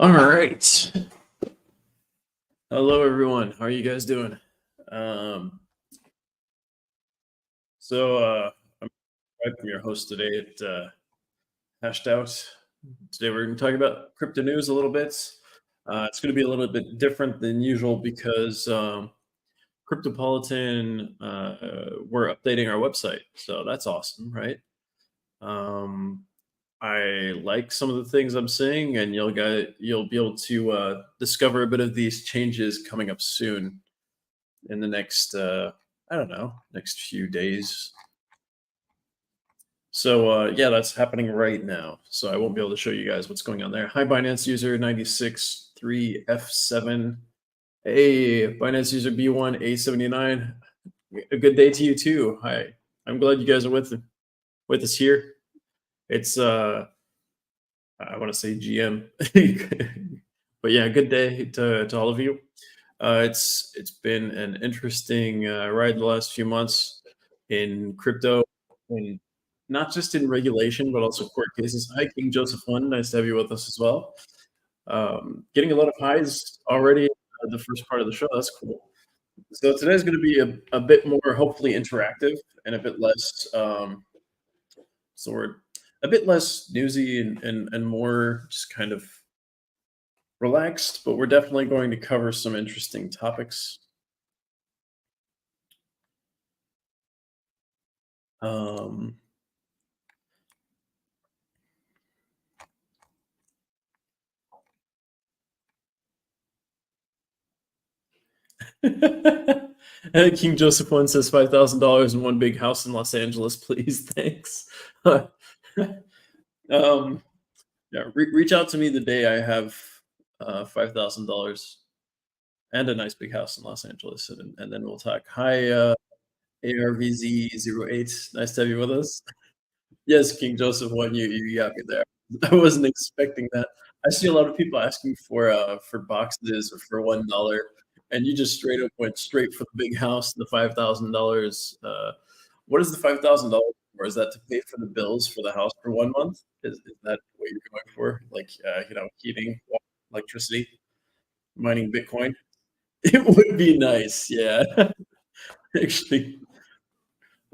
All right. Hello, everyone. How are you guys doing? Um, I'm Brad, I'm your host today at Hashed Out. Today, we're going to talk about crypto news a little bit. It's going to be a little bit different than usual because Cryptopolitan, we're updating our website. So that's awesome, right? Um, I like some of the things I'm seeing, and you'll be able to discover a bit of these changes coming up soon in the next I don't know, next few days. So yeah, that's happening right now. So I won't be able to show you guys what's going on there. Hi, Binance user 963F7. Hey, Binance user B1A79. A good day to you too. Hi. I'm glad you guys are with us here. It's I want to say GM. But yeah, good day to all of you. It's been an interesting ride the last few months in crypto, and not just in regulation, but also court cases. Hi, King Joseph One. Nice to have you with us as well. Getting a lot of highs already. The first part of the show. That's cool. So today's going to be a bit more, hopefully, interactive and a bit less. Sort a bit less newsy and more just kind of relaxed, but we're definitely going to cover some interesting topics. Um, King Joseph one says $5,000 in one big house in Los Angeles, please. Thanks. um, yeah, reach out to me the day I have $5,000 and a nice big house in Los Angeles, and then we'll talk. Hi, ARVZ08. Nice to have you with us. Yes, King Joseph one, you got me there. I wasn't expecting that. I see a lot of people asking for boxes or for $1, and you just straight up went straight for the big house, the $5,000. What is the $5,000 for? Is that to pay for the bills for the house for 1 month? Is that what you're going for? Like heating, water, electricity, mining Bitcoin? It would be nice, yeah. Actually,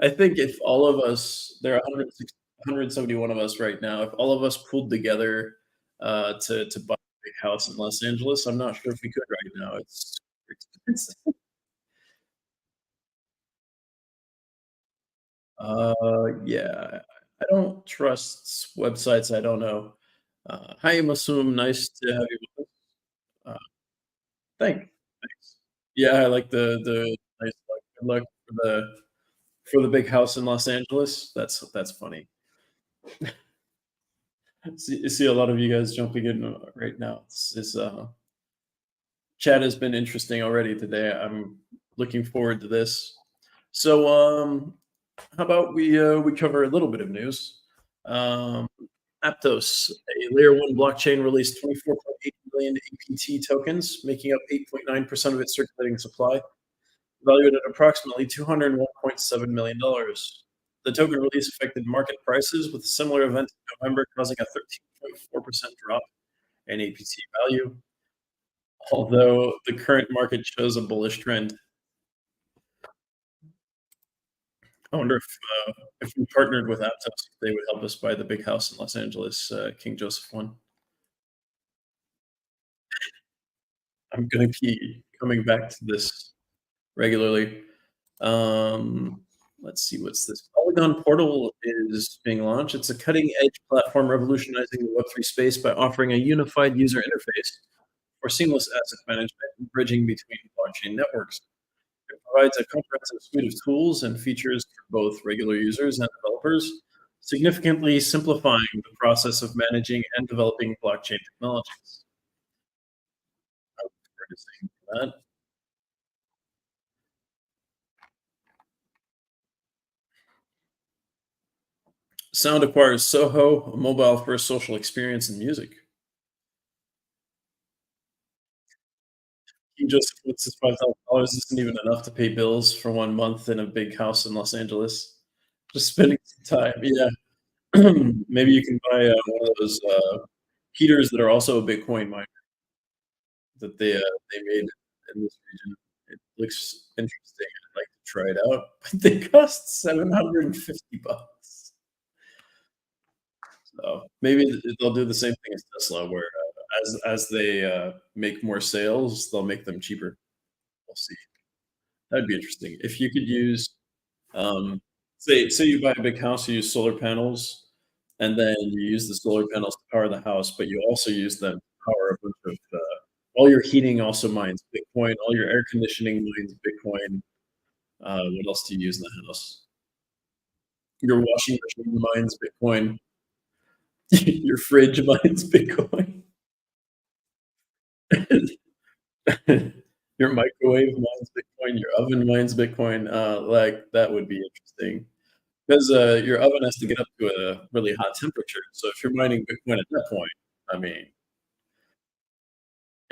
I think if all of us, there are 171 of us right now, if all of us pulled together to buy a big house in Los Angeles, I'm not sure if we could right now. It's expensive. Yeah, I don't trust websites I don't know. Hi, Masum. Nice to have you with us. Thanks. Yeah, I like the nice luck. Good luck for the big house in Los Angeles. That's funny. See a lot of you guys jumping in right now. Chat has been interesting already today. I'm looking forward to this. So, how about we cover a little bit of news? Um, Aptos, a layer one blockchain, released 24.8 million APT tokens, making up 8.9% of its circulating supply, valued at approximately $201.7 million. The token release affected market prices, with a similar event in November causing a 13.4% drop in APT value, although the current market shows a bullish trend. I wonder if we partnered with Aptos, they would help us buy the big house in Los Angeles, King Joseph one. I'm gonna be coming back to this regularly. Um, let's see, what's this? Polygon Portal is being launched. It's a cutting-edge platform revolutionizing the Web3 space by offering a unified user interface for seamless asset management and bridging between blockchain networks. It provides a comprehensive suite of tools and features for both regular users and developers, significantly simplifying the process of managing and developing blockchain technologies. I look forward to seeing that. Sound acquires Soho, a mobile-first social experience in music. He just puts his $5,000 isn't even enough to pay bills for 1 month in a big house in Los Angeles. Just spending some time, yeah. Maybe you can buy one of those. heaters that are also a Bitcoin miner that they made in this region. It looks interesting. I'd like to try it out, but they cost 750 bucks. So maybe they'll do the same thing as Tesla, where as they make more sales, they'll make them cheaper. We'll see. That'd be interesting. If you could use, um, say you buy a big house, you use solar panels, and then you use the solar panels to power the house, but you also use them to power a bunch of all your heating also mines Bitcoin, all your air conditioning mines Bitcoin. What else do you use in the house? Your washing machine mines Bitcoin. Your fridge mines Bitcoin. Your microwave mines Bitcoin, your oven mines Bitcoin. Like that would be interesting because your oven has to get up to a really hot temperature. So if you're mining Bitcoin at that point, I mean,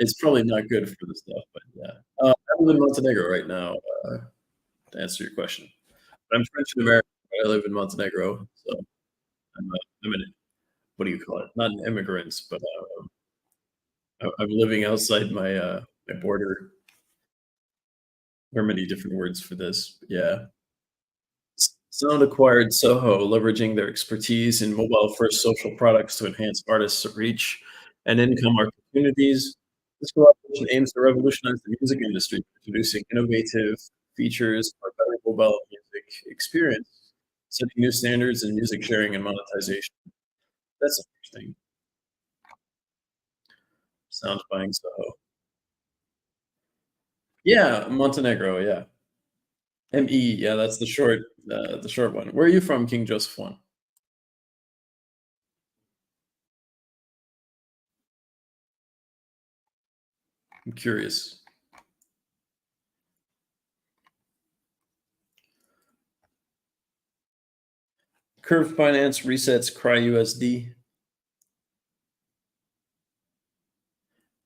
it's probably not good for the stuff. But yeah, I live in Montenegro right now. To answer your question, I'm French American. But I live in Montenegro, so I'm an what do you call it? Not an immigrant, but I'm living outside my border. There are many different words for this. But yeah. Sound acquired Soho, leveraging their expertise in mobile-first social products to enhance artists' reach and income opportunities. This collaboration aims to revolutionize the music industry, introducing innovative features for a better mobile music experience, setting new standards in music sharing and monetization. That's interesting. Sound buying Soho. Yeah, Montenegro, yeah. ME, yeah, that's the short one. Where are you from, King Joseph one? I'm curious. Curve Finance resets CryUSD.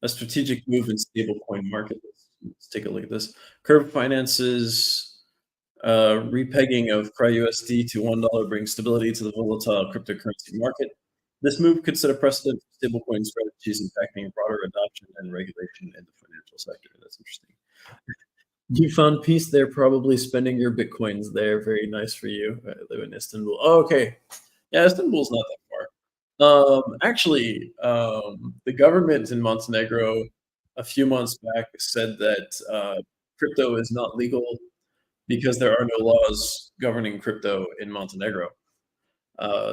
A strategic move in stablecoin market. Let's take a look at this. Curve Finance's repegging of CryUSD to $1 brings stability to the volatile cryptocurrency market. This move could set a precedent for stablecoin strategies impacting broader adoption and regulation in the financial sector. That's interesting. You found peace there, probably spending your bitcoins there. Very nice for you. I live in Istanbul. Oh, okay. Yeah, Istanbul's not that far. Actually, the government in Montenegro a few months back said that crypto is not legal because there are no laws governing crypto in Montenegro.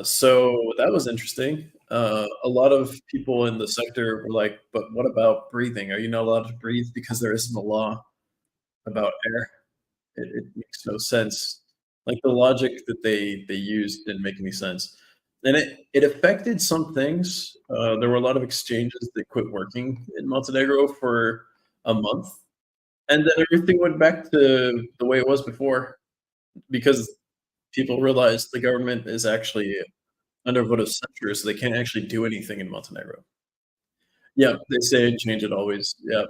So that was interesting. A lot of people in the sector were like, "But what about breathing? Are you not allowed to breathe because there isn't a law about air?" It makes no sense. Like the logic that they used didn't make any sense, and it affected some things. There were a lot of exchanges that quit working in Montenegro for a month, and then everything went back to the way it was before because people realized the government is actually under vote of censure, so they can't actually do anything in Montenegro. Yeah, they say change it always. Yeah,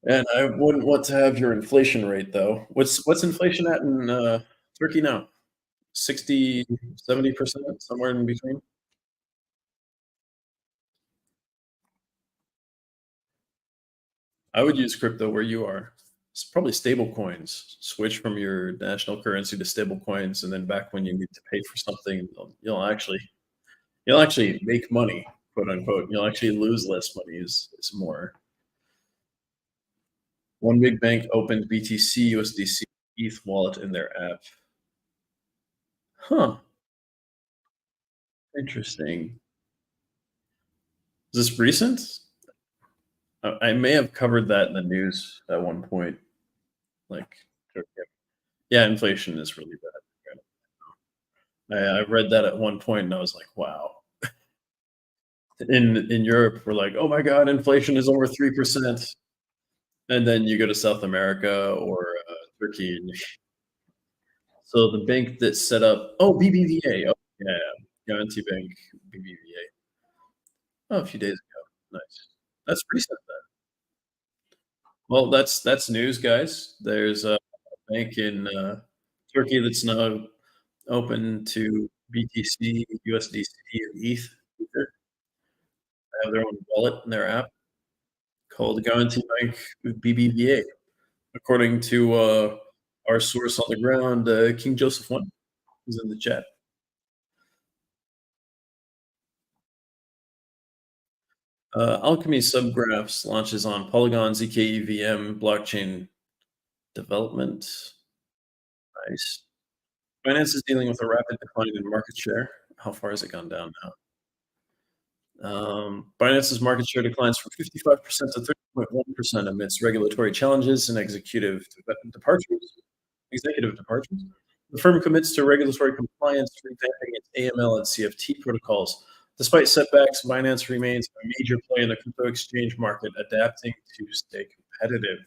and I wouldn't want to have your inflation rate though. What's inflation at in Turkey now? 60, 70%, somewhere in between? I would use crypto where you are. It's probably stable coins. Switch from your national currency to stable coins, and then back when you need to pay for something, you'll actually make money, quote unquote. You'll actually lose less money is more. One big bank opened BTC, USDC, ETH wallet in their app. Huh, interesting. Is this recent? I may have covered that in the news at one point. Like, yeah, inflation is really bad. I read that at one point and I was like, wow. In Europe, we're like, oh my God, inflation is over 3%. And then you go to South America or Turkey. So the bank that set up, oh, BBVA. Oh, yeah, Guarantee Bank, BBVA. Oh, a few days ago. Nice. That's recent then. Well, that's news, guys. There's a bank in Turkey that's now open to BTC, USDC, and ETH. have their own wallet in their app called Guarantee Bank BBVA, according to our source on the ground, King Joseph One, who's in the chat. Alchemy Subgraphs launches on Polygon ZK-EVM blockchain development. Nice. Binance is dealing with a rapid decline in market share. How far has it gone down now? Binance's market share declines from 55% to 30.1% amidst regulatory challenges and departures. Executive departures. The firm commits to regulatory compliance, revamping its AML and CFT protocols. Despite setbacks, Binance remains a major player in the crypto exchange market, adapting to stay competitive.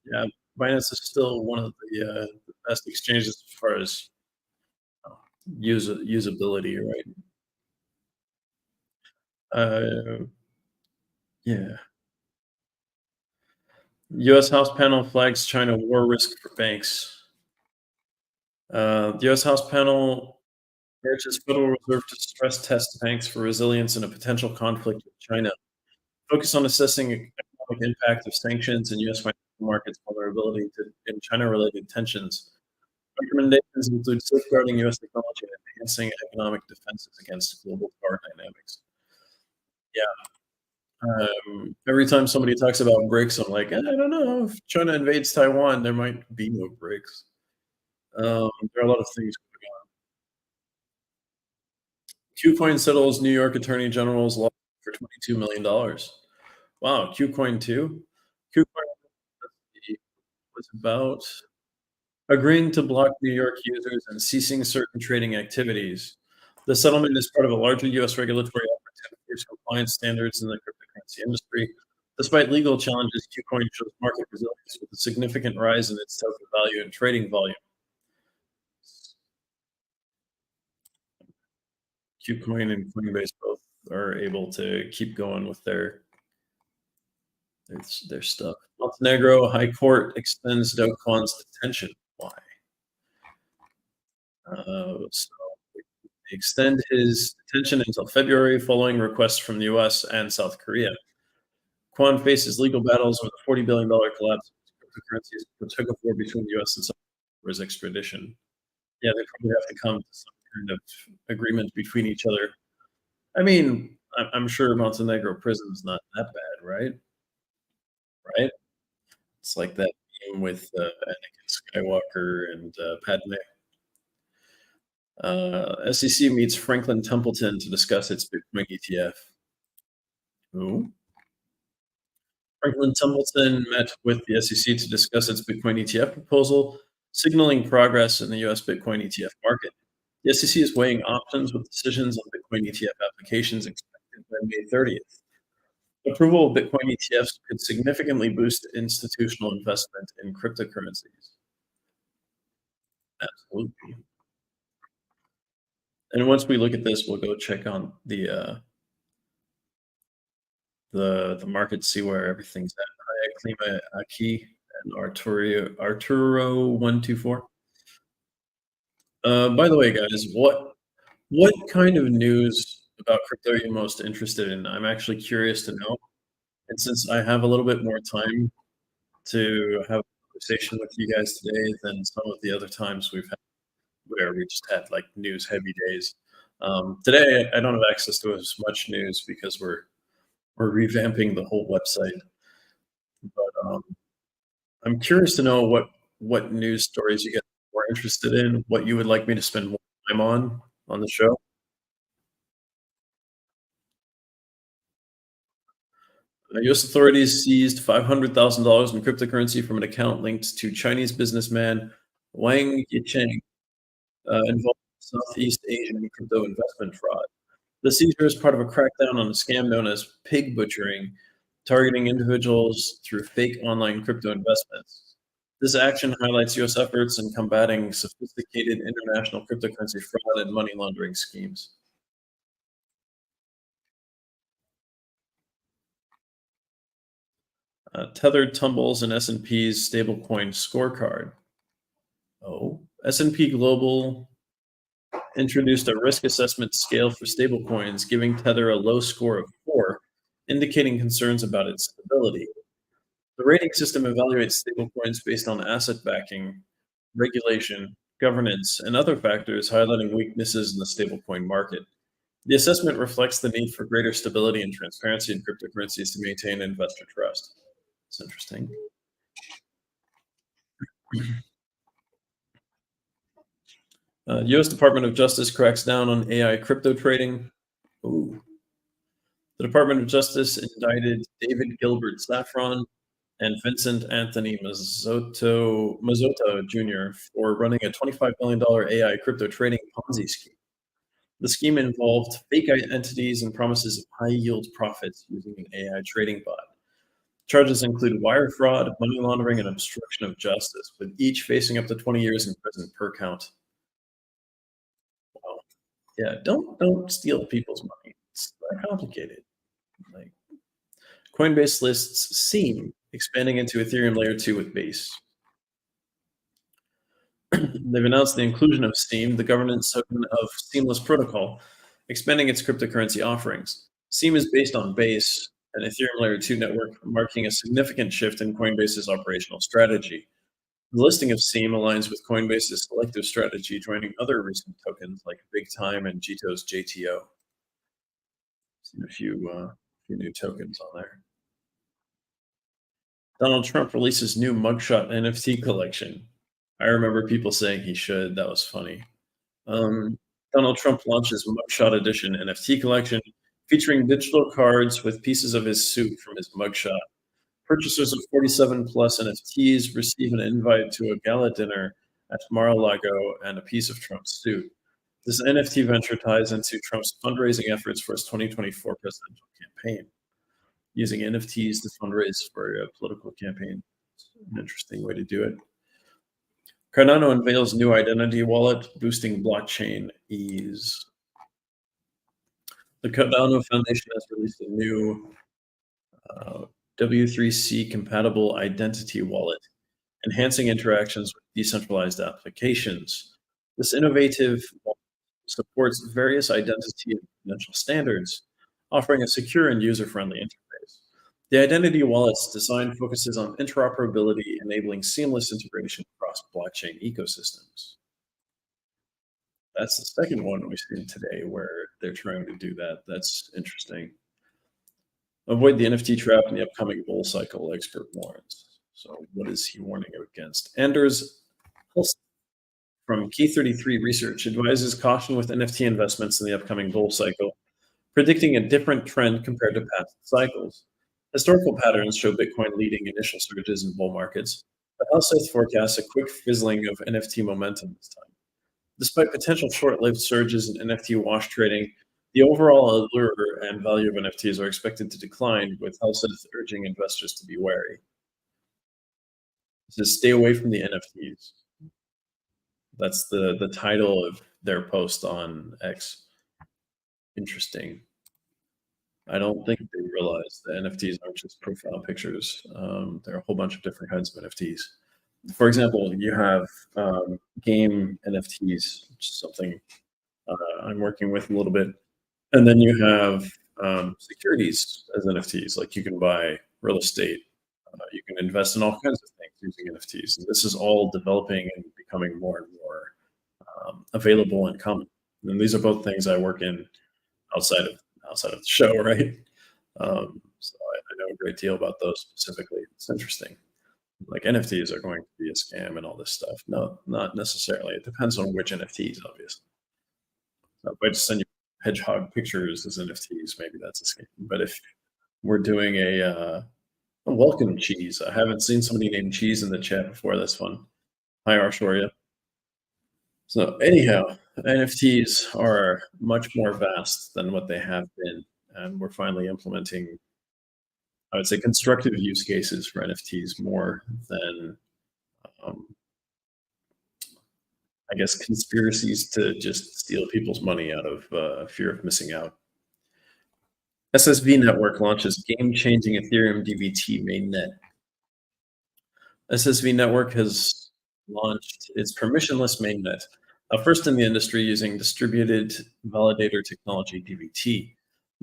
Yeah, Binance is still one of the best exchanges as far as usability, right? Uh, yeah. U.S. House panel flags China war risk for banks. The U.S. House panel urges Federal Reserve to stress test banks for resilience in a potential conflict with China. Focus on assessing economic impact of sanctions and U.S. financial markets vulnerability in China-related tensions. Recommendations include safeguarding U.S. technology and enhancing economic defenses against global power dynamics. Yeah. Every time somebody talks about BRICS, I'm like, I don't know. If China invades Taiwan, there might be no BRICS. There are a lot of things going on. KuCoin settles New York Attorney General's lawsuit for $22 million. Wow, KuCoin too? KuCoin was about agreeing to block New York users and ceasing certain trading activities. The settlement is part of a larger U.S. regulatory effort to enforce compliance standards in the cryptocurrency industry. Despite legal challenges, KuCoin shows market resilience with a significant rise in its token value and trading volume. KuCoin and Coinbase both are able to keep going with their stuff. Montenegro High Court extends Do Kwon's detention. Why? So they extend his detention until February following requests from the U.S. and South Korea. Kwon faces legal battles over the $40 billion collapse of cryptocurrencies, the tug of war between the U.S. and South Korea for his extradition. Yeah, they probably have to come to some kind of agreement between each other. I mean, I'm sure Montenegro prison is not that bad, right? Right? It's like that game with Anakin Skywalker and Padme. SEC meets Franklin Templeton to discuss its Bitcoin ETF. Who? Franklin Templeton met with the SEC to discuss its Bitcoin ETF proposal, signaling progress in the U.S. Bitcoin ETF market. The SEC is weighing options with decisions on Bitcoin ETF applications expected by May 30th. Approval of Bitcoin ETFs could significantly boost institutional investment in cryptocurrencies. Absolutely. And once we look at this, we'll go check on the market, see where everything's at. Hi, Klima Aki and Arturo 124. By the way, guys, what kind of news about crypto are you most interested in? I'm actually curious to know. And since I have a little bit more time to have a conversation with you guys today than some of the other times we've had where we just had like news heavy days. Today I don't have access to as much news because we're revamping the whole website. But I'm curious to know what news stories you guys are more interested in, what you would like me to spend more time on the show. U.S. authorities seized $500,000 in cryptocurrency from an account linked to Chinese businessman Wang Yicheng, involved in Southeast Asian crypto investment fraud. The seizure is part of a crackdown on a scam known as pig butchering, targeting individuals through fake online crypto investments. This action highlights U.S. efforts in combating sophisticated international cryptocurrency fraud and money laundering schemes. Tethered tumbles in S&P's stablecoin scorecard. Oh, S&P Global introduced a risk assessment scale for stablecoins, giving Tether a low score of 4, indicating concerns about its stability. The rating system evaluates stablecoins based on asset backing, regulation, governance, and other factors, highlighting weaknesses in the stablecoin market. The assessment reflects the need for greater stability and transparency in cryptocurrencies to maintain investor trust. It's interesting. U.S. Department of Justice cracks down on AI crypto trading. Ooh. The Department of Justice indicted David Gilbert Saffron and Vincent Anthony Mazzotto Jr. for running a $25 million AI crypto trading Ponzi scheme. The scheme involved fake entities and promises of high-yield profits using an AI trading bot. Charges include wire fraud, money laundering, and obstruction of justice, with each facing up to 20 years in prison per count. Wow. Yeah, don't steal people's money. It's not complicated. Like Coinbase lists Seam, expanding into Ethereum Layer 2 with Base. They've announced the inclusion of Seam, the governance token of Seamless Protocol, expanding its cryptocurrency offerings. Seam is based on Base, an Ethereum Layer 2 network, marking a significant shift in Coinbase's operational strategy. The listing of Seam aligns with Coinbase's selective strategy, joining other recent tokens like BigTime and Jito's JTO. Seen a few new tokens on there. Donald Trump releases new mugshot NFT collection. I remember people saying he should. That was funny. Donald Trump launches Mugshot Edition NFT collection featuring digital cards with pieces of his suit from his mugshot. Purchasers of 47 plus NFTs receive an invite to a gala dinner at Mar-a-Lago and a piece of Trump's suit. This NFT venture ties into Trump's fundraising efforts for his 2024 presidential campaign, using NFTs to fundraise for a political campaign. It's an interesting way to do it. Cardano unveils new identity wallet, boosting blockchain ease. The Cardano Foundation has released a new W3C compatible identity wallet, enhancing interactions with decentralized applications. This innovative wallet supports various identity and credential standards, offering a secure and user-friendly interface. The identity wallet's design focuses on interoperability, enabling seamless integration across blockchain ecosystems. That's the second one we've seen today where they're trying to do that. That's interesting. Avoid the NFT trap in the upcoming bull cycle, expert warns. So what is he warning against? Anders Hulst from Key33 Research advises caution with NFT investments in the upcoming bull cycle, predicting a different trend compared to past cycles. Historical patterns show Bitcoin leading initial surges in bull markets, but Hulst forecasts a quick fizzling of NFT momentum this time. Despite potential short-lived surges in NFT wash trading, the overall allure and value of NFTs are expected to decline, with Hulst urging investors to be wary. It says, stay away from the NFTs. That's the title of their post on X. Interesting. I don't think they realize that NFTs aren't just profile pictures. There are a whole bunch of different kinds of NFTs. For example, you have game NFTs, which is something I'm working with a little bit. And then you have securities as NFTs, like you can buy real estate. You can invest in all kinds of things using NFTs. And this is all developing and becoming more and more available and common. And these are both things I work in outside of the show, right? So I know a great deal about those specifically. It's interesting. Like NFTs are going to be a scam and all this stuff. No, not necessarily. It depends on which NFTs, obviously. So if I just send you hedgehog pictures as NFTs, maybe that's a scam. But if we're doing a welcome Cheese, I haven't seen somebody named Cheese in the chat before. That's fun. Hi, Arshoria. So anyhow, NFTs are much more vast than what they have been, and we're finally implementing, I would say, constructive use cases for NFTs more than, I guess, conspiracies to just steal people's money out of fear of missing out. SSV Network launches game-changing Ethereum DVT mainnet. SSV Network has launched its permissionless mainnet, First in the industry using distributed validator technology, DVT.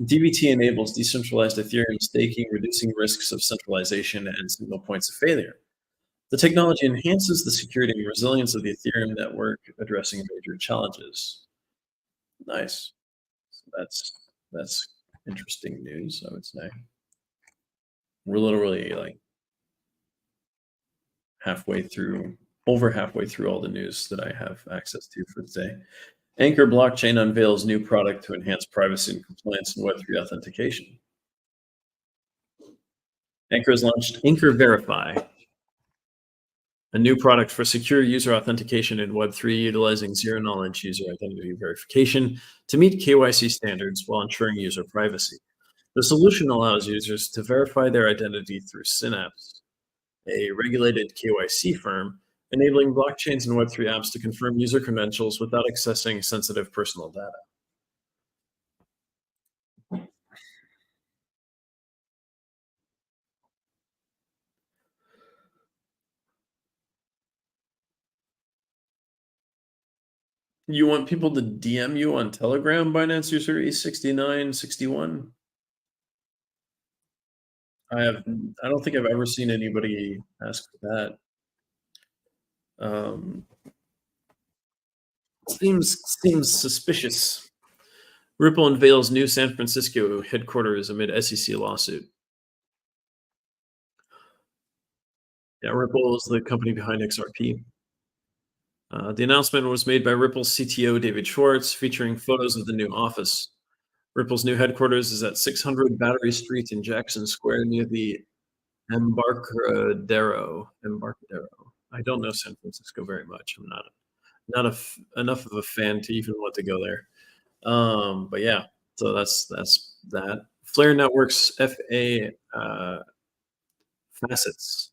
DVT enables decentralized Ethereum staking, reducing risks of centralization and single points of failure. The technology enhances the security and resilience of the Ethereum network, addressing major challenges. Nice. So that's interesting news, I would say. We're literally like halfway through, over halfway through all the news that I have access to for today. Anchor Blockchain unveils new product to enhance privacy and compliance in Web3 authentication. Anchor has launched Anchor Verify, a new product for secure user authentication in Web3 utilizing zero-knowledge user identity verification to meet KYC standards while ensuring user privacy. The solution allows users to verify their identity through Synapse, a regulated KYC firm, enabling blockchains and Web3 apps to confirm user credentials without accessing sensitive personal data. You want people to DM you on Telegram, Binance user E6961? I don't think I've ever seen anybody ask for that. Um, seems suspicious. Ripple unveils new San Francisco headquarters amid SEC lawsuit. Yeah, Ripple is the company behind XRP. The announcement was made by Ripple's CTO David Schwartz, featuring photos of the new office. Ripple's new headquarters is at 600 Battery Street in Jackson Square near the Embarcadero. I don't know San Francisco very much. I'm not enough of a fan to even want to go there. But yeah, so that's that. Flare Networks FA facets.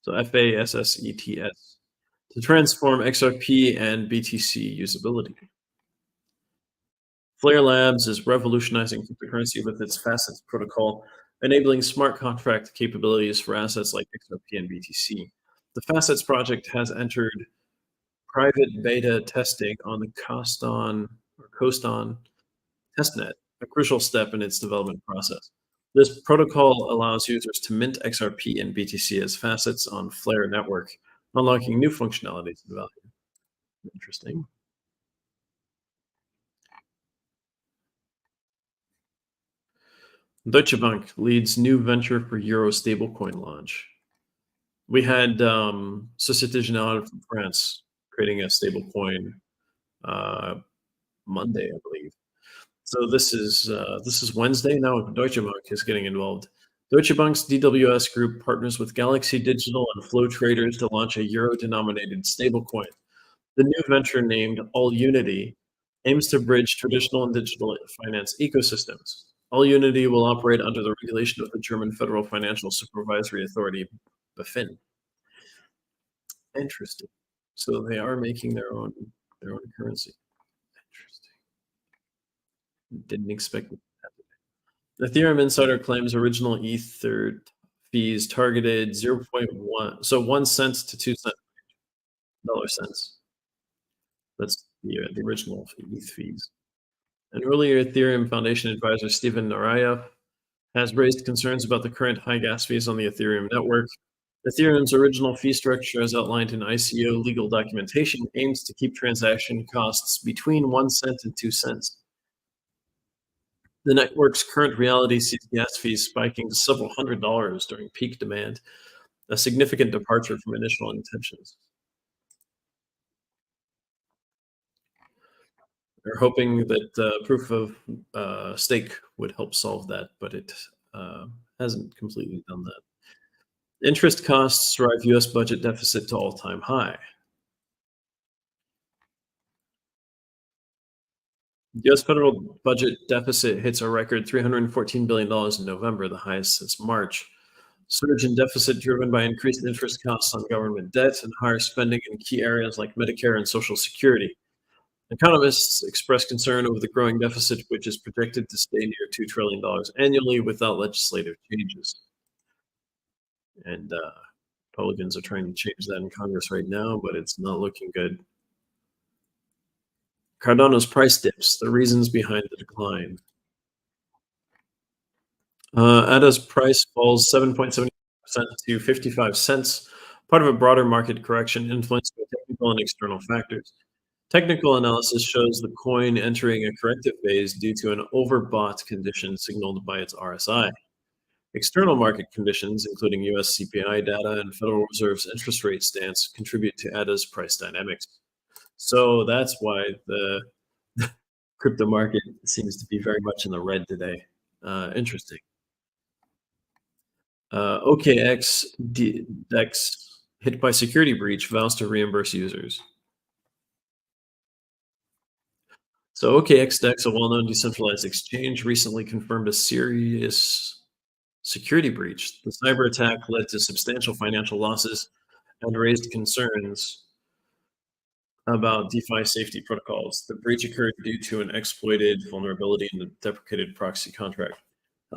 So FASSETS to transform XRP and BTC usability. Flare Labs is revolutionizing cryptocurrency with its Facets protocol, enabling smart contract capabilities for assets like XRP and BTC. The Facets project has entered private beta testing on the Coston testnet, a crucial step in its development process. This protocol allows users to mint XRP and BTC as facets on Flare network, unlocking new functionalities and value. Interesting. Deutsche Bank leads new venture for Euro stablecoin launch. We had Societe Generale from France creating a stablecoin Monday, I believe. So this is Wednesday now. Deutsche Bank is getting involved. Deutsche Bank's DWS group partners with Galaxy Digital and Flow Traders to launch a euro-denominated stablecoin. The new venture, named AllUnity, aims to bridge traditional and digital finance ecosystems. AllUnity will operate under the regulation of the German Federal Financial Supervisory Authority, BaFin. Interesting. So they are making their own currency. Interesting. Didn't expect it. Ethereum Insider claims original Ether fees targeted 0.1, so 1 cent to 2 cents. That's the original ETH fees. An earlier Ethereum Foundation advisor, Steven Narayev, has raised concerns about the current high gas fees on the Ethereum network. Ethereum's original fee structure, as outlined in ICO legal documentation, aims to keep transaction costs between 1 cent and 2 cents. The network's current reality sees gas fees spiking to several $100s during peak demand, a significant departure from initial intentions. They're hoping that proof of stake would help solve that, but it hasn't completely done that. Interest costs drive U.S. budget deficit to all-time high. The U.S. federal budget deficit hits a record $314 billion in November, the highest since March. Surge in deficit driven by increased interest costs on government debt and higher spending in key areas like Medicare and Social Security. Economists express concern over the growing deficit, which is projected to stay near $2 trillion annually without legislative changes. And Republicans are trying to change that in Congress right now, but it's not looking good. Cardano's price dips, the reasons behind the decline. ADA's price falls 7.7% to 55 cents, part of a broader market correction influenced by technical and external factors. Technical analysis shows the coin entering a corrective phase due to an overbought condition signaled by its RSI. External market conditions, including US CPI data and Federal Reserve's interest rate stance, contribute to ADA's price dynamics. So that's why the crypto market seems to be very much in the red today. Interesting. OKX DEX hit by security breach vows to reimburse users. So OKX DEX, a well-known decentralized exchange, recently confirmed a serious security breach. The cyber attack led to substantial financial losses and raised concerns about DeFi safety protocols. The breach occurred due to an exploited vulnerability in the deprecated proxy contract.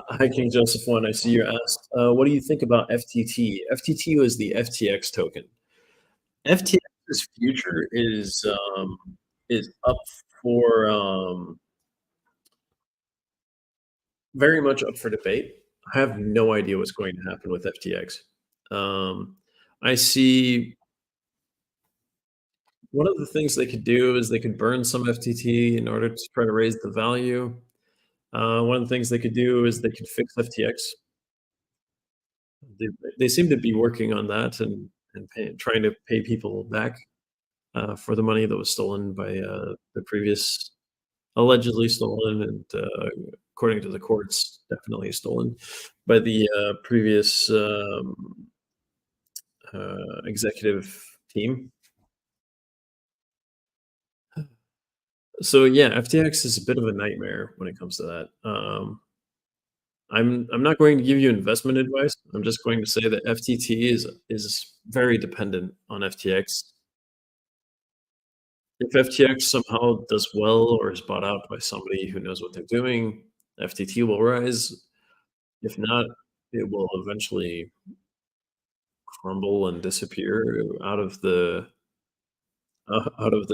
Hi, King Joseph One. I see you asked, what do you think about FTT? FTT was the FTX token. FTX's future is up for very much up for debate. I have no idea what's going to happen with FTX. I see one of the things they could do is they could burn some FTT in order to try to raise the value. One of the things they could do is they could fix FTX. They, they seem to be working on that and trying to pay people back for the money that was stolen by the previous, allegedly stolen, and according to the courts, definitely stolen by the previous executive team. So yeah, FTX is a bit of a nightmare when it comes to that. I'm not going to give you investment advice. I'm just going to say that FTT is very dependent on FTX. If FTX somehow does well or is bought out by somebody who knows what they're doing, FTT will rise. If not, it will eventually crumble and disappear out of the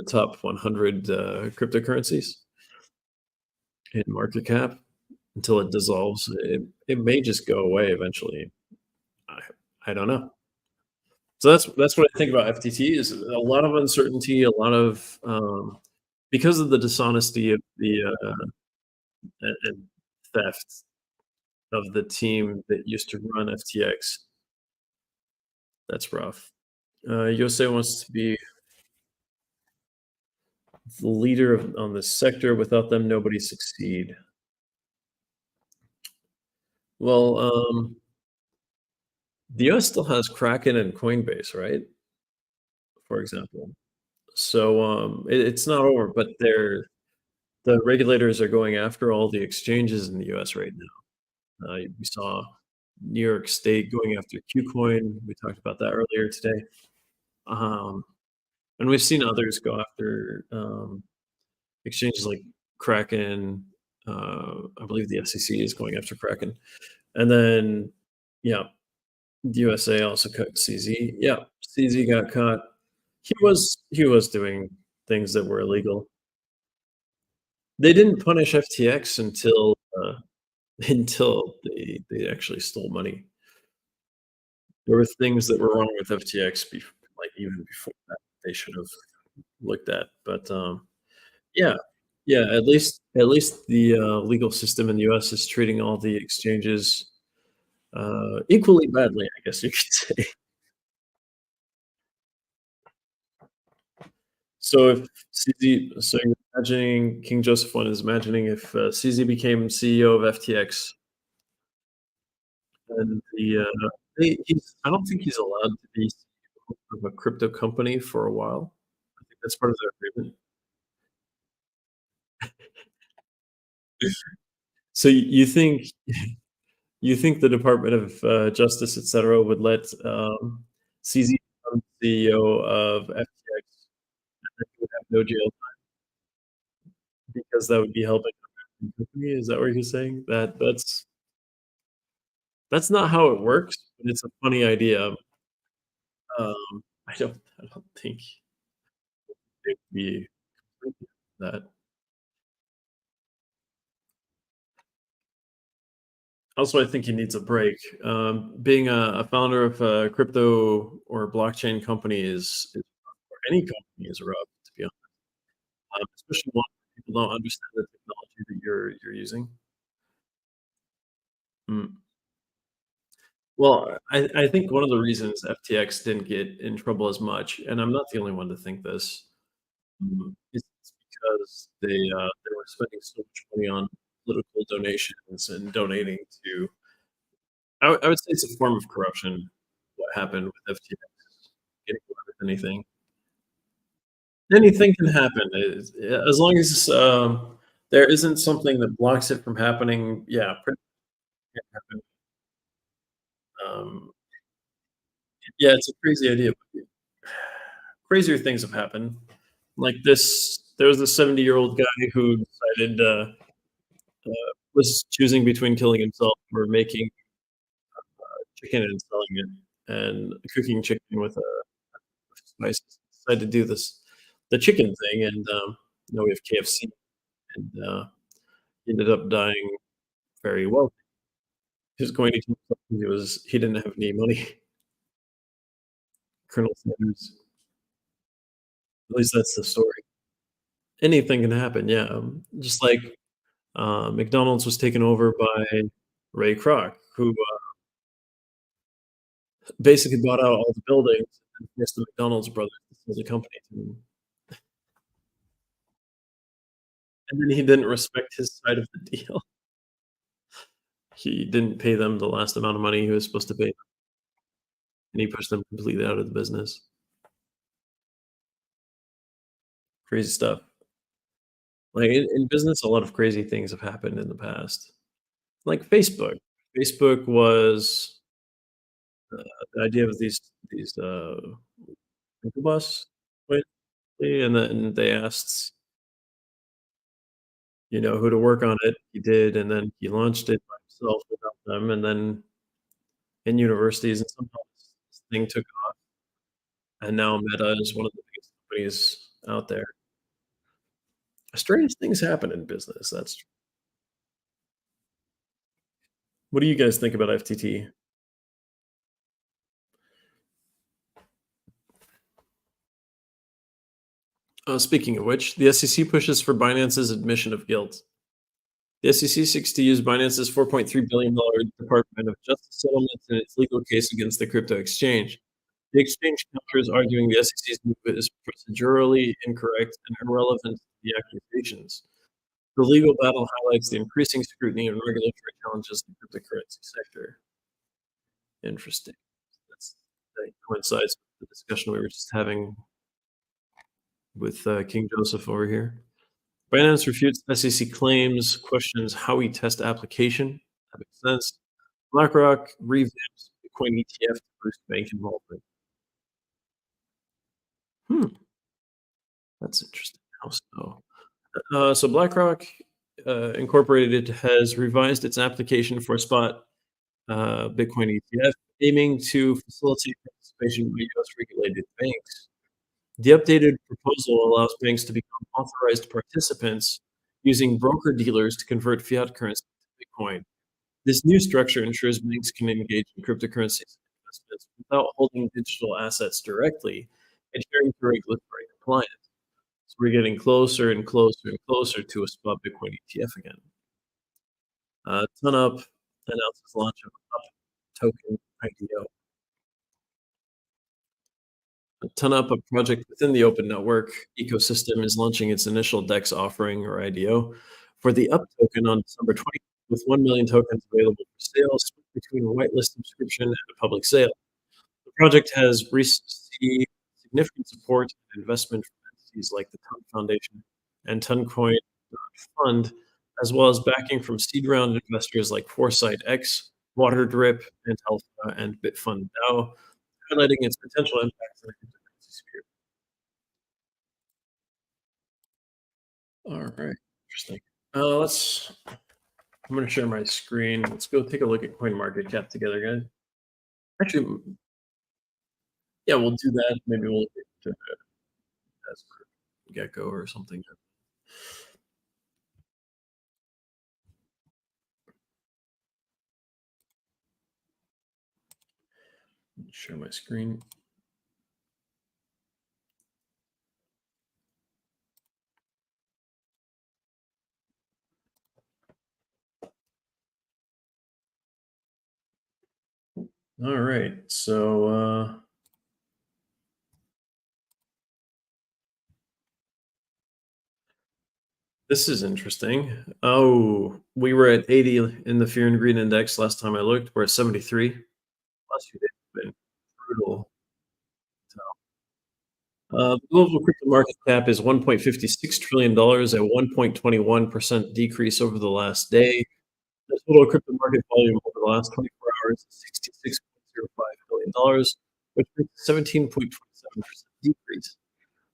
top 100 cryptocurrencies in market cap until it dissolves. It may just go away eventually. I, I don't know. So that's what I think about FTT is a lot of uncertainty, a lot of because of the dishonesty of the and theft of the team that used to run FTX. That's rough. Yose wants to be the leader on this sector. Without them, nobody succeed. Well, the US still has Kraken and Coinbase, right? For example. So it's not over, but the regulators are going after all the exchanges in the US right now. We saw New York State going after KuCoin. We talked about that earlier today. Um, and we've seen others go after exchanges like Kraken. I believe the SEC is going after Kraken. And then, yeah, the USA also cut CZ. Yeah, CZ got caught. He was doing things that were illegal. They didn't punish FTX until they actually stole money. There were things that were wrong with FTX like even before that they should have looked at. But yeah, yeah. At least the legal system in the U.S. is treating all the exchanges equally badly. I guess you could say. So if CZ, so you're imagining King Joseph One is imagining if CZ became CEO of FTX and I don't think he's allowed to be CEO of a crypto company for a while. I think that's part of their agreement. So you think the Department of Justice, et cetera, would let CZ become CEO of FTX and he would have no jail time because that would be helping the company? Is that what you're saying? That's not how it works, but it's a funny idea. I don't think it'd be. that. Also, I think he needs a break. Being a founder of a crypto or blockchain company is or any company is rough, to be honest, especially one where people don't understand the technology that you're using. Mm. Well, I think one of the reasons FTX didn't get in trouble as much, and I'm not the only one to think this, is because they were spending so much money on political donations and donating to. I would say it's a form of corruption. What happened with FTX getting away with anything? Anything can happen, as long as there isn't something that blocks it from happening. Yeah, pretty can happen. Um, yeah, it's a crazy idea. Crazier things have happened. Like this, there was this 70-year-old guy who decided was choosing between killing himself or making chicken and selling it, and cooking chicken with spices. Decided to do the chicken thing, and now we have KFC, and he ended up dying very well. He was going to kill himself 'cause he didn't have any money. Colonel Sanders. At least that's the story. Anything can happen, yeah. Just like McDonald's was taken over by Ray Kroc, who basically bought out all the buildings and forced the McDonald's brothers to sell the company to him. And then he didn't respect his side of the deal. He didn't pay them the last amount of money he was supposed to pay them, and he pushed them completely out of the business. Crazy stuff. Like in business, a lot of crazy things have happened in the past. Like Facebook. Facebook was the idea of these Bus, basically, and then they asked, who to work on it. He did, and then he launched it by himself without them, and then in universities, and somehow this thing took off, and now Meta is one of the biggest companies out there. Strange things happen in business, that's true. What do you guys think about FTT? Speaking of which, the SEC pushes for Binance's admission of guilt. The SEC seeks to use Binance's $4.3 billion Department of Justice settlements in its legal case against the crypto exchange. The exchange counters, arguing the SEC's movement is procedurally incorrect and irrelevant to the accusations. The legal battle highlights the increasing scrutiny and regulatory challenges in the cryptocurrency sector. Interesting. That coincides with the discussion we were just having with King Joseph over here. Binance refutes SEC claims, questions how we test application. That makes sense. BlackRock revamps Bitcoin ETF to boost bank involvement. Hmm, that's interesting. How so? So BlackRock Incorporated has revised its application for spot Bitcoin ETF, aiming to facilitate participation by U.S. regulated banks. The updated proposal allows banks to become authorized participants using broker dealers to convert fiat currency to Bitcoin. This new structure ensures banks can engage in cryptocurrencies investments without holding digital assets directly, adhering to regulatory compliance. So we're getting closer and closer and closer to a spot Bitcoin ETF again. TonUp announces launch of Up token IDO. TonUp, a project within the Open Network ecosystem, is launching its initial DEX offering, or IDO, for the Up token on December 20th, with 1 million tokens available for sale, split between a whitelist subscription and a public sale. The project has received significant support and investment from entities like the Ton Foundation and Toncoin Fund, as well as backing from seed round investors like Foresight X, Waterdrip, Antalpha, and Bitfund DAO, highlighting its potential impact in the cryptocurrency sphere. All right, interesting. Let's. I'm going to share my screen. Let's go take a look at CoinMarketCap together, guys. Actually, yeah, we'll do that. Maybe we'll look at Gecko or something. Share my screen. All right. So this is interesting. Oh, we were at 80 in the Fear and Greed Index last time I looked. We're at 73. Last few days have been brutal. The global crypto market cap is $1.56 trillion, a 1.21% decrease over the last day. The total crypto market volume over the last 24 hours is $66.05 billion, which is a 17.27% decrease.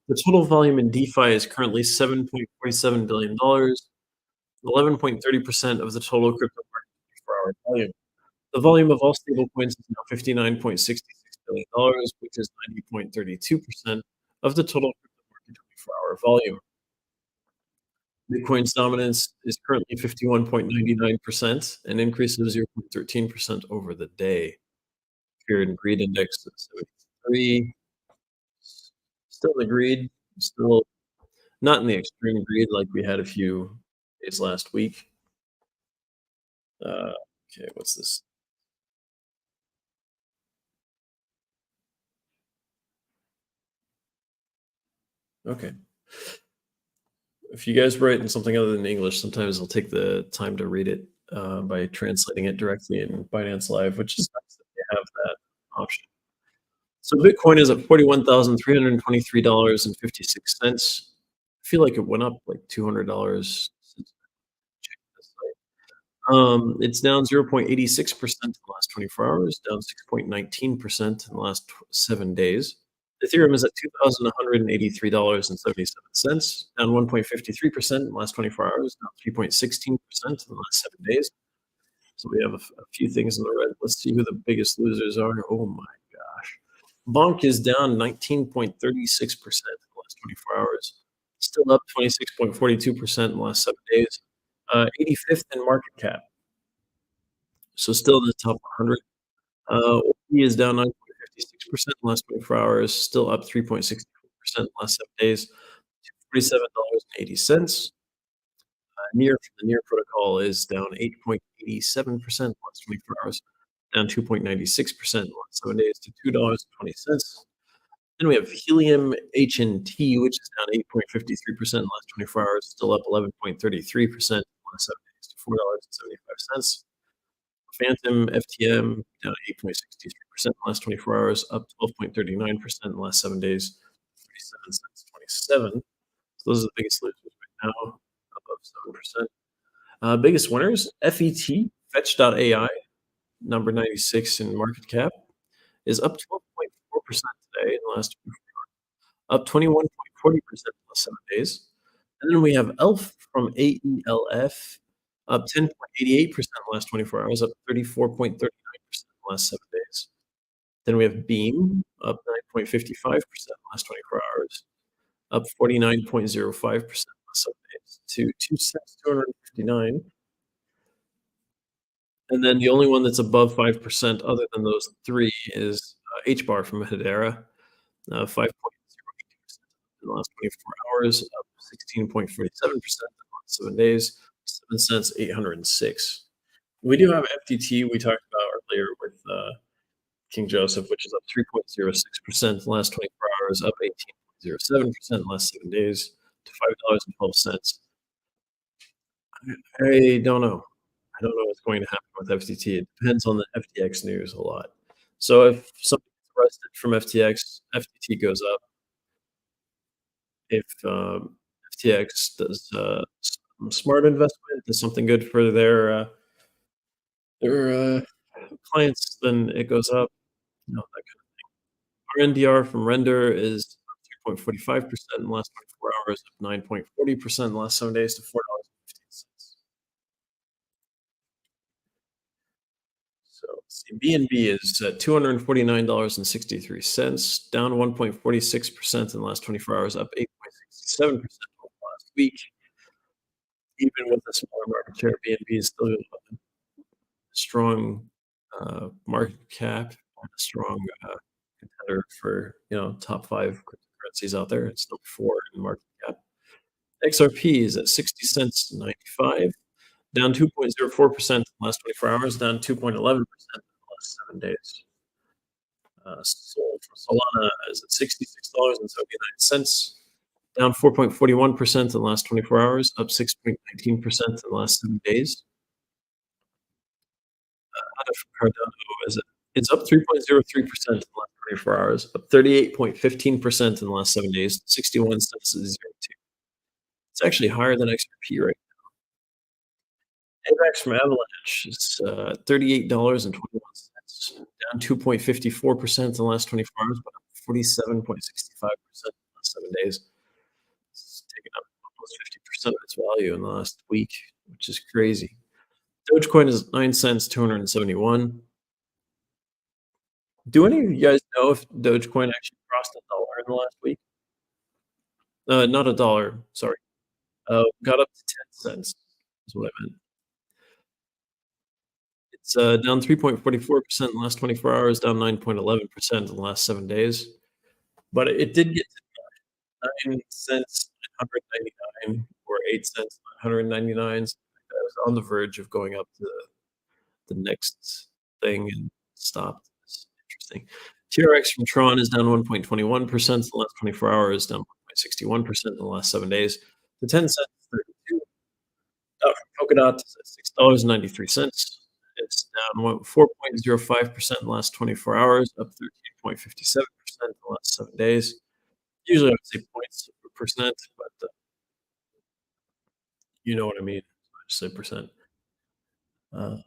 The total volume in DeFi is currently $7.47 billion, 11.30% of the total crypto market 24-hour volume. The volume of all stablecoins is now $59.66 billion, which is 90.32% of the total crypto market 24-hour volume. Bitcoin's dominance is currently 51.99%, an increase of 0.13% over the day. Fear and Greed Index is 73. Still in the greed, still not in the extreme greed like we had a few days last week. Okay, what's this? Okay. If you guys write in something other than English, sometimes I'll take the time to read it by translating it directly in Binance Live, which is nice that they have that option. So Bitcoin is at $41,323.56. I feel like it went up like $200 since I checked this site. It's down 0.86% in the last 24 hours, down 6.19% in the last 7 days. Ethereum is at $2,183.77, down 1.53% in the last 24 hours, down 3.16% in the last 7 days. So we have a few things in the red. Let's see who the biggest losers are. Oh my gosh. Bonk is down 19.36% in the last 24 hours, still up 26.42% in the last 7 days. 85th in market cap, so still in the top 100. OP is down 9.56% in the last 24 hours, still up 3.64% in the last 7 days, to $47.80. Near from the Near protocol is down 8.87% in the last 24 hours, down 2.96% in the last 7 days to $2.20. Then we have Helium HNT, which is down 8.53% in the last 24 hours, still up 11.33% in the last 7 days to $4.75. Phantom FTM down 8.63% in the last 24 hours, up 12.39% in the last 7 days, 37 cents 27. So those are the biggest losers right now, above 7%. Biggest winners, FET, Fetch.ai, number 96 in market cap, is up 12.4% today in the last 24 hours, up 21.40% in the last 7 days. And then we have ELF from AELF, up 10.88% in the last 24 hours, up 34.39% in the last 7 days. Then we have Beam, up 9.55% in the last 24 hours, up 49.05% in the last 7 days to 2 cents 259. And then the only one that's above 5% other than those three is HBAR from Hedera, 5.08% in the last 24 hours, up 16.47% in the last 7 days, 7 cents 806. We do have FTT we talked about earlier with King Joseph, which is up 3.06% in the last 24 hours, up 18.07% in the last 7 days to $5.12. I don't know. I don't know what's going to happen with FTT. It depends on the FTX news a lot. So if somebody gets arrested from FTX, FTT goes up. If FTX does some smart investment, does something good for their clients, then it goes up. You know, that kind of thing. RNDR from Render is 3.45% in the last 24 hours, up 9.40% in the last 7 days to $4.15. So let's see. BNB is at $249.63, down 1.46% in the last 24 hours, up 8.67% over the last week. even with a smaller market share, BNB is still a strong, market cap and a strong, contender for, top 5 cryptocurrencies out there. It's number 4 in market cap. XRP is at 60 cents 95, down 2.04% in the last 24 hours, down 2.11% in the last 7 days. Sold for Solana is at $66.79, down 4.41% in the last 24 hours, up 6.19% in the last 7 days. ADA from Cardano is up 3.03% in the last 24 hours, up 38.15% in the last 7 days, 61 cents to 02. It's actually higher than XRP right now. AVAX from Avalanche is $38.21, down 2.54% in the last 24 hours, but up 47.65% in the last 7 days. It's taken up almost 50% of its value in the last week, which is crazy. Dogecoin is 9 cents, 271. Do any of you guys know if Dogecoin actually crossed a dollar in the last week? Not a dollar, sorry. Got up to 10 cents is what I meant. It's down 3.44% in the last 24 hours, down 9.11% in the last 7 days. But it did get to 9 cents, 199, or 8 cents, 199. It was on the verge of going up to the next thing and stopped. It's interesting. TRX from Tron is down 1.21% in the last 24 hours, down 1.61% in the last 7 days. The 10 cents, 32. From Polkadot is at $6.93. It's down 4.05% in the last 24 hours, up 13.57% in the last 7 days. Usually I would say points per percent, but you know what I mean. I just say percent. Uh,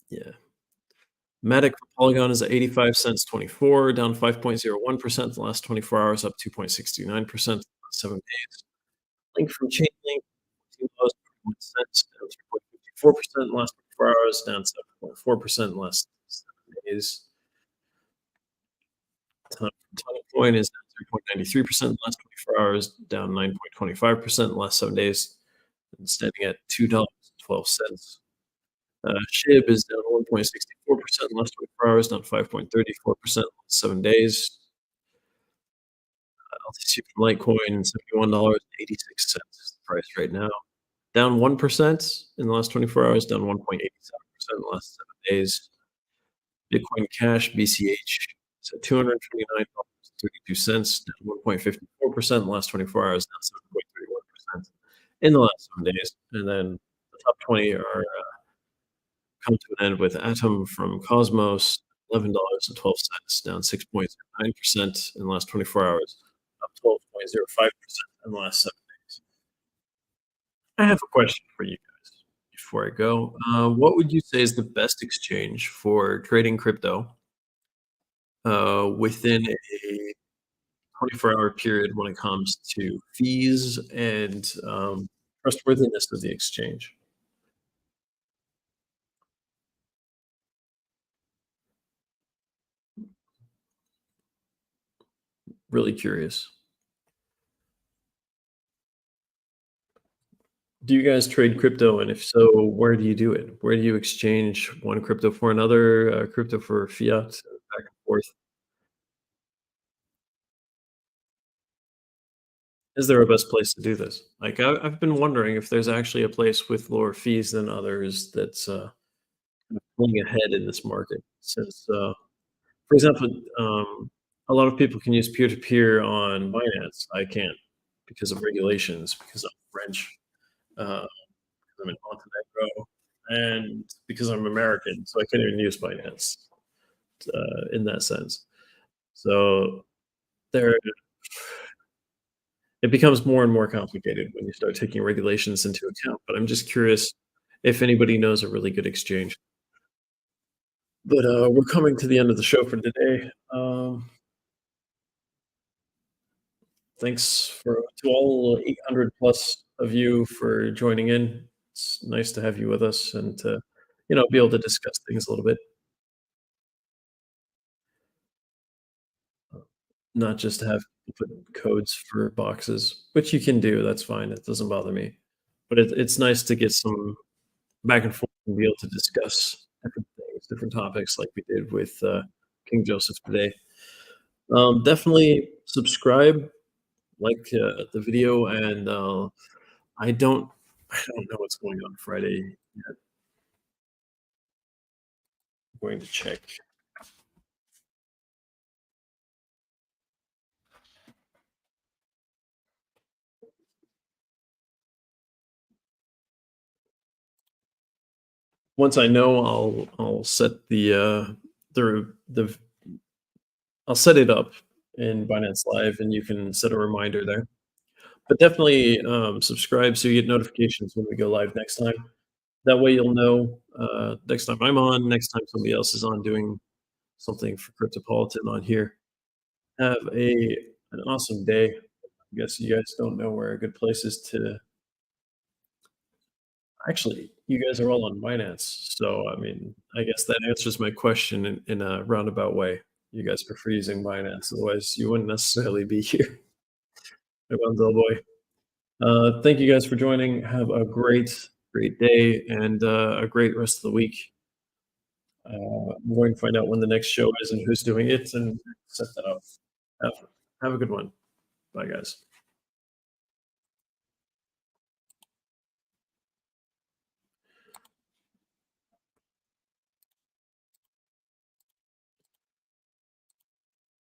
yeah. Matic for Polygon is at 85 cents 24, down 5.01% in the last 24 hours, up 2.69% in the last 7 days. Link from Chainlink, $14.21, down 3.54% in the last 24 hours, down 7.4% in the last 7 days. Coin is down 3.93% in the last 24 hours, down 9.25% in the last 7 days, and standing at $2.12. SHIB is down 1.64% in the last 24 hours, down 5.34% in the last 7 days. LTC from Litecoin, $71.86 is the price right now. Down 1% in the last 24 hours, down 1.87% in the last 7 days. Bitcoin Cash, BCH, is at $229.32, down 1.54% in the last 24 hours, down 7.31% in the last 7 days. And then the top 20 are come to an end with Atom from Cosmos, $11.12, down 6.9% in the last 24 hours, up 12.05% in the last 7 days. I have a question for you guys before I go. What would you say is the best exchange for trading crypto within a 24-hour period when it comes to fees and trustworthiness of the exchange? Really curious. Do you guys trade crypto? And if so, where do you do it? Where do you exchange one crypto for another, crypto for fiat, back and forth? Is there a best place to do this? Like, I've been wondering if there's actually a place with lower fees than others that's pulling ahead in this market. Since, for example, a lot of people can use peer to peer on Binance. I can't because of regulations, because I'm French. Uh, I'm in Montenegro, and because I'm American, so I can't even use Binance in that sense. So there, it becomes more and more complicated when you start taking regulations into account. But I'm just curious if anybody knows a really good exchange. But we're coming to the end of the show for today. Thanks to all 800 plus of you for joining in. It's nice to have you with us and to be able to discuss things a little bit, not just have people put codes for boxes, which you can do. That's fine. It doesn't bother me. but it's nice to get some back and forth and be able to discuss different things, different topics like we did with King Joseph today. Definitely subscribe, like the video, and I don't I don't know what's going on Friday yet. I'm going to check. Once I know, I'll set the I'll set it up in Binance Live, and you can set a reminder there. But definitely subscribe so you get notifications when we go live next time. That way, you'll know next time I'm on, next time somebody else is on doing something for Cryptopolitan on here. Have an awesome day. I guess you guys don't know where a good place is to. Actually, you guys are all on Binance, so I mean, I guess that answers my question in a roundabout way. You guys prefer using Binance, otherwise you wouldn't necessarily be here. Hey, boy. Thank you guys for joining. Have a great day and a great rest of the week. I'm going to find out when the next show is and who's doing it and set that up. Have, have a good one. Bye, guys.